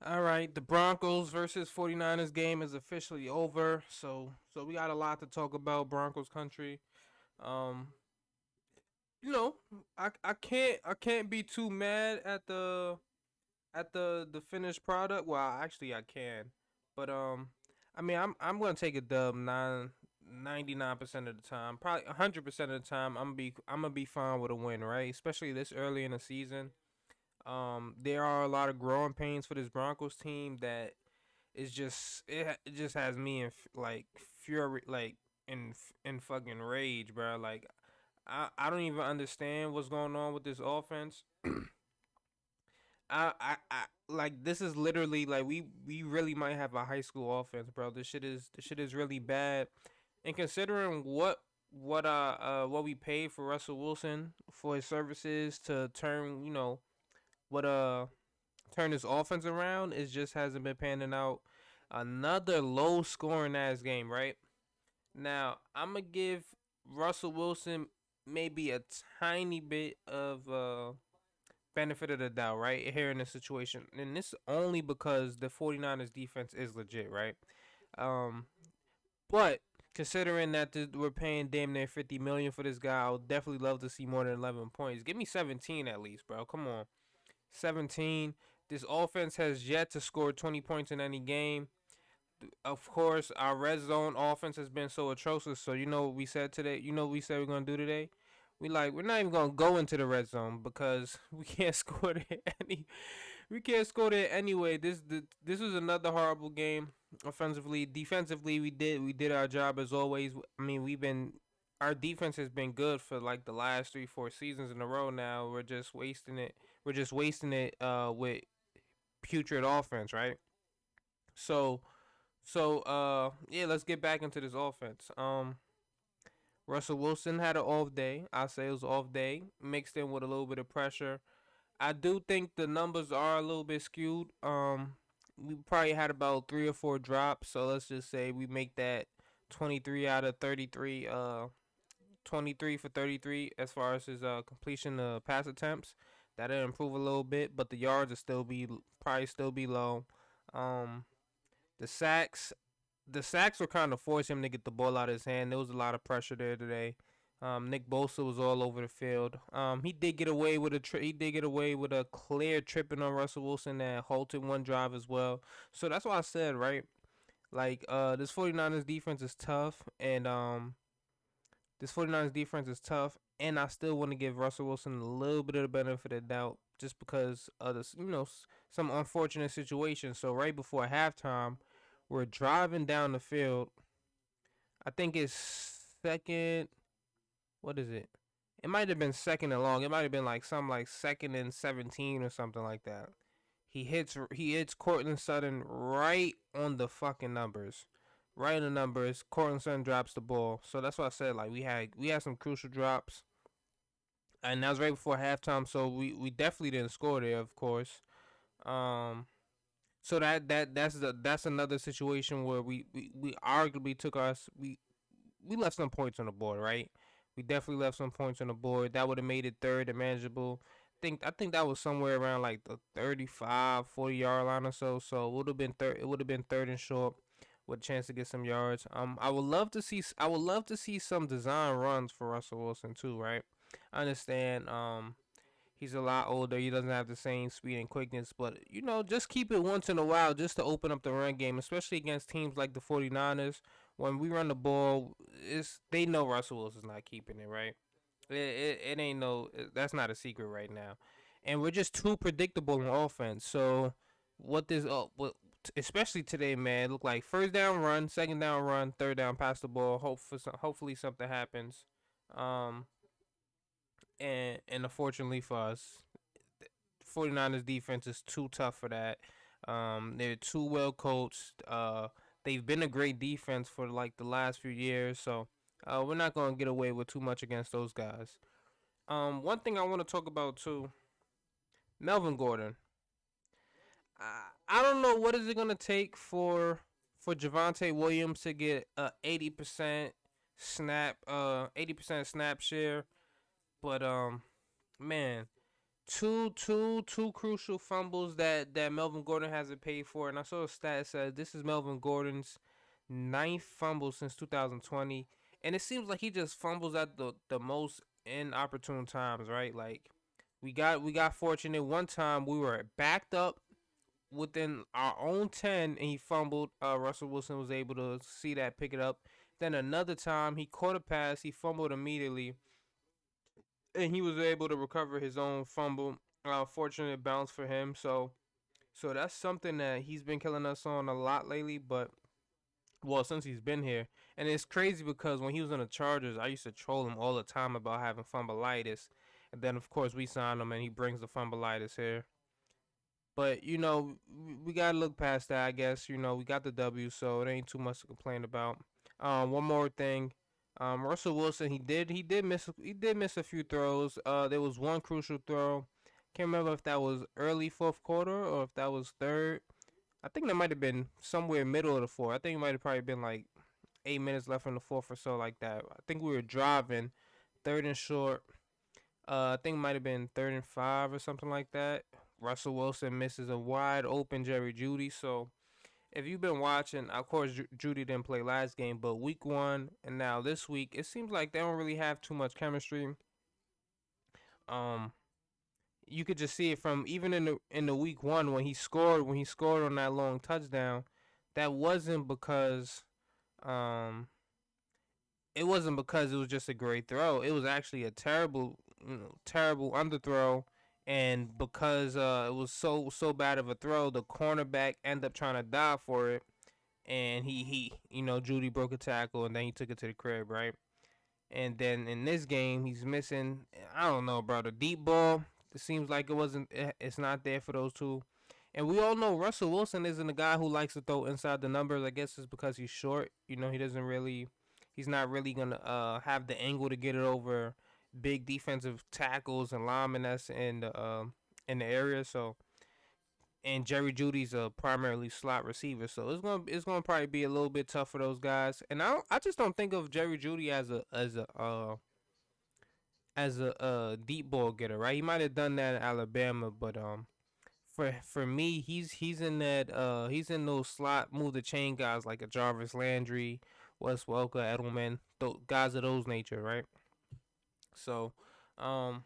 All right, the Broncos versus 49ers game is officially over. So we got a lot to talk about Broncos country. Um you know, I can't be too mad at the finished product. Well, actually I can. But I mean, I'm going to take a dub 99% of the time. Probably 100% of the time I'm going to be fine with a win, right? Especially this early in the season. There are a lot of growing pains for this Broncos team that it just has me in like fury, like in fucking rage, bro. Like I don't even understand what's going on with this offense. I like this is literally like we really might have a high school offense, bro. This shit is really bad. And considering what we paid for Russell Wilson for his services to turn, what turn his offense around, it just hasn't been panning out. Another low scoring ass game, right? Now, I'm gonna give Russell Wilson maybe a tiny bit of benefit of the doubt, right? Here in this situation. And this only because the 49ers defense is legit, right? Um but considering that we're paying damn near 50 million for this guy, I would definitely love to see more than 11 points. Give me 17 at least, bro. Come on. 17. This offense has yet to score 20 points in any game. Of course, our red zone offense has been so atrocious. So you know what we said today. You know what we said we're gonna do today. We're not even gonna go into the red zone because we can't score there any. We can't score there anyway. This was another horrible game offensively. Defensively, we did our job as always. I mean, our defense has been good for like the last 3 4 seasons in a row. Now we're just wasting it. We're just wasting it with putrid offense, right? So yeah, let's get back into this offense. Russell Wilson had an off day. I say it was an off day, mixed in with a little bit of pressure. I do think the numbers are a little bit skewed. We probably had about 3 or 4 drops, so let's just say we make that 23 out of 33. 23 for 33 as far as his completion pass attempts. That'll improve a little bit, but the yards will still be low. Um, the sacks the sacks were kind of forcing him to get the ball out of his hand. There was a lot of pressure there today. Nick Bosa was all over the field. He did get away with he did get away with a clear tripping on Russell Wilson that halted one drive as well. So that's why I said, right, like this 49ers defense is tough, and this 49ers defense is tough, and I still want to give Russell Wilson a little bit of the benefit of the doubt just because of this, some unfortunate situation. So right before halftime, we're driving down the field. I think it's second. What is it? It might have been second and long. It might have been like something like second and 17 or something like that. He hits Cortland Sutton right on the fucking numbers. Right on the numbers. Cortland Sutton drops the ball. So that's what I said. Like we had some crucial drops. And that was right before halftime, so we definitely didn't score there, of course. Um so that's another situation where we arguably took us we left some points on the board, right? We definitely left some points on the board. That would have made it third and manageable. I think that was somewhere around like the 35, 40 yard line or so. So it would have been third. It would have been third and short with a chance to get some yards. I would love to see some design runs for Russell Wilson too, right? I understand. He's a lot older. He doesn't have the same speed and quickness, but just keep it once in a while just to open up the run game, especially against teams like the 49ers. When we run the ball, they know Russell Wilson's not keeping it, right? It ain't no that's not a secret right now. And we're just too predictable in offense. So what especially today, man, look like first down run, second down run, third down pass the ball. Hopefully something happens. Um and unfortunately for us, 49ers defense is too tough for that. They're too well coached. They've been a great defense for like the last few years, so we're not gonna get away with too much against those guys. One thing I want to talk about too, Melvin Gordon. I don't know what is it gonna take for Javante Williams to get a 80% snap share, but man, two crucial fumbles that Melvin Gordon hasn't paid for, and I saw a stat that said this is Melvin Gordon's ninth fumble since 2020, and it seems like he just fumbles at the most inopportune times, right? Like we got fortunate one time we were backed up within our own 10 and he fumbled. Russell Wilson was able to see that, pick it up. Then another time he caught a pass, he fumbled immediately, and he was able to recover his own fumble. Fortunate bounce for him. So that's something that he's been killing us on a lot lately. But well, since he's been here, and it's crazy because when he was on the Chargers, I used to troll him all the time about having fumbleitis, and then of course we signed him and he brings the fumbleitis here. But we gotta look past that. I guess we got the W, so it ain't too much to complain about. One more thing, Russell Wilson, he did miss a few throws. There was one crucial throw. Can't remember if that was early fourth quarter or if that was third. I think that might have been somewhere middle of the fourth. I think it might have probably been like 8 minutes left in the fourth or so like that. I think we were driving, third and short. I think it might have been third and five or something like that. Russell Wilson misses a wide open Jerry Judy. So if you've been watching, of course Judy didn't play last game, but week one and now this week, it seems like they don't really have too much chemistry. Um, you could just see it from even in the week one when he scored on that long touchdown. That wasn't because um it wasn't because it was just a great throw. It was actually a terrible underthrow, and because it was so bad of a throw, the cornerback ended up trying to dive for it, and he Judy broke a tackle, and then he took it to the crib, right? And then in this game, he's missing. I don't know, bro. The deep ball. It seems like it wasn't. It's not there for those two. And we all know Russell Wilson isn't a guy who likes to throw inside the numbers. I guess it's because he's short. He doesn't really. He's not really gonna have the angle to get it over big defensive tackles and linemen that's in the area. So and Jerry Judy's a primarily slot receiver, so it's gonna probably be a little bit tough for those guys. And I just don't think of Jerry Judy as a deep ball getter, right? He might have done that in Alabama, but for me, he's in those slot move the chain guys like a Jarvis Landry, Wes Welker, Edelman, guys of those nature, right? So, um,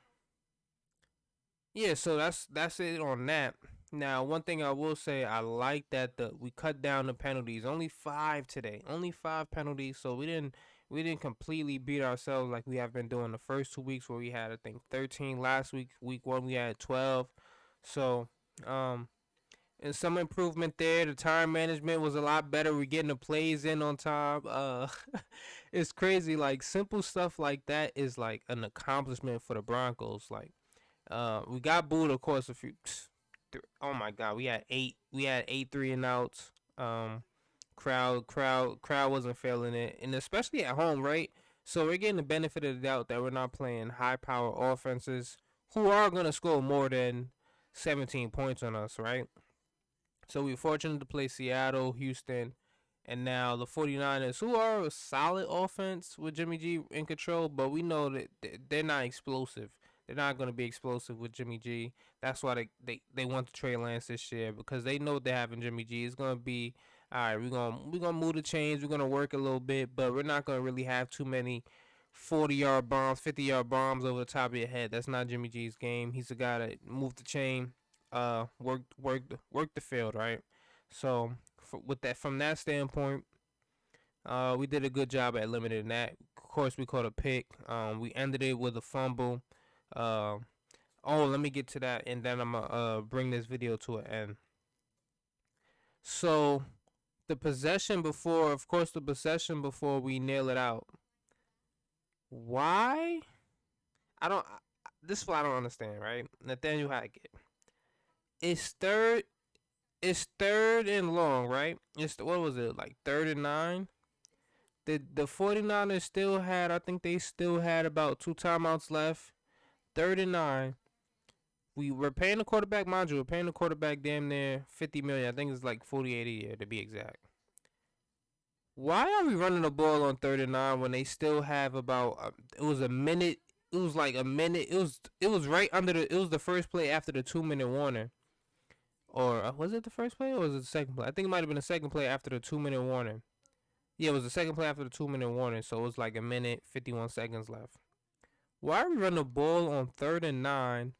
yeah, so that's it on that. Now, one thing I will say, I like that we cut down the penalties. Only five today. Only five penalties. So we didn't completely beat ourselves like we have been doing the first 2 weeks where we had I think 13 last week. Week one we had 12. So um and some improvement there. The time management was a lot better. We're getting the plays in on time. It's crazy. Like simple stuff like that is like an accomplishment for the Broncos. Like we got booed, of course. A few. Oh my God, we had eight. We had eight three and outs. Crowd wasn't feeling it, and especially at home, right? So we're getting the benefit of the doubt that we're not playing high power offenses who are gonna score more than 17 points on us, right? So we're fortunate to play Seattle, Houston, and now the 49ers, who are a solid offense with Jimmy G in control, but we know that they're not explosive. They're not going to be explosive with Jimmy G. That's why they want to trade Lance this year because they know they have in Jimmy G. It's going to be all right. We're gonna move the chains. We're gonna work a little bit, but we're not gonna really have too many 40-yard bombs, 50-yard bombs over the top of your head. That's not Jimmy G's game. He's a guy that move the chain, work the field, right? So with that, from that standpoint, we did a good job at limiting that. Of course, we caught a pick. We ended it with a fumble. Uh, let me get to that, and then I'm gonna bring this video to an end. So the possession before we nail it out. Why? I don't. This is what I don't understand, right? Nathaniel Hackett. It's third. It's third and long, right? It's what was it like third and nine? The 49ers still had. I think they still had about two timeouts left. Third and nine. We were paying the quarterback, mind you, we're paying the quarterback damn near 50 million. I think it's like 48 a year to be exact. Why are we running the ball on third and nine when they still have about it was a minute it was like a minute. It was right under the. It was the first play after the 2 minute warning, or was it the first play or was it the second play? I think it might have been the second play after the 2 minute warning. Yeah, it was the second play after the 2 minute warning, so it was like a minute 51 seconds left. Why are we running the ball on 3rd and 9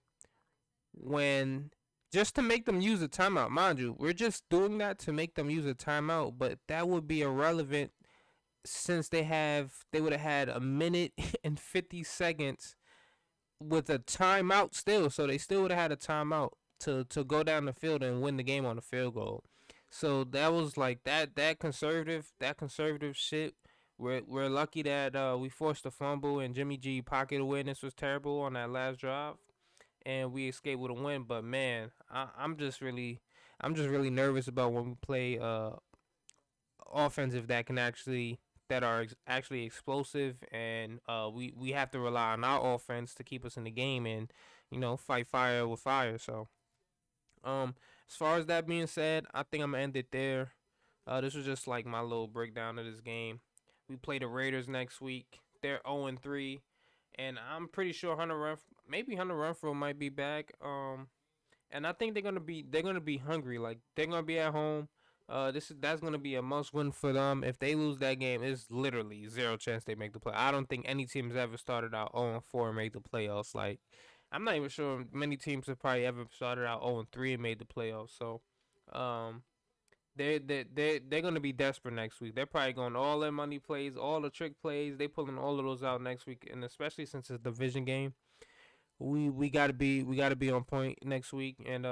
when just to make them use a timeout? Mind you, we're just doing that to make them use a timeout, but that would be irrelevant since they would have had a minute and 50 seconds with a timeout still, so they still would have had a timeout to go down the field and win the game on a field goal. So that was like that conservative shit. We're lucky that we forced a fumble and Jimmy G pocket awareness was terrible on that last drive, and we escaped with a win. But man, I'm just really nervous about when we play offensive that are actually explosive, and we have to rely on our offense to keep us in the game and fight fire with fire. So um, as far as that being said, I think I'm gonna end it there. This was just like my little breakdown of this game. We play the Raiders next week. They're 0-3, and I'm pretty sure maybe Hunter Renfro might be back. And I think they're gonna be hungry. Like they're gonna be at home. That's gonna be a must win for them. If they lose that game, it's literally zero chance they make the play. I don't think any team's ever started out 0-4 and made the playoffs. Like I'm not even sure many teams have probably ever started out 0-3 and made the playoffs. So, um, they're gonna be desperate next week. They're probably going all their money plays, all the trick plays. They pulling all of those out next week, and especially since it's a division game, we gotta be on point next week, and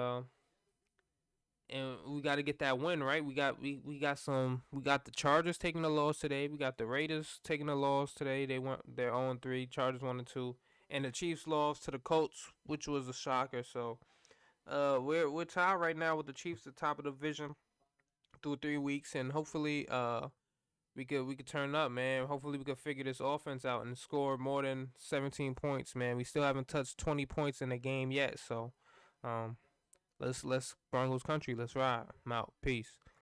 we got to get that win right. We got the Chargers taking the loss today. We got the Raiders taking the loss today. They're 0-3. Chargers 1-2, and the Chiefs lost to the Colts, which was a shocker. So we're tied right now with the Chiefs at the top of the division through 3 weeks, and hopefully we could turn up, man. Hopefully we could figure this offense out and score more than 17 points, man. We still haven't touched 20 points in the game yet, so um let's Broncos country. Let's ride. I'm out. Peace.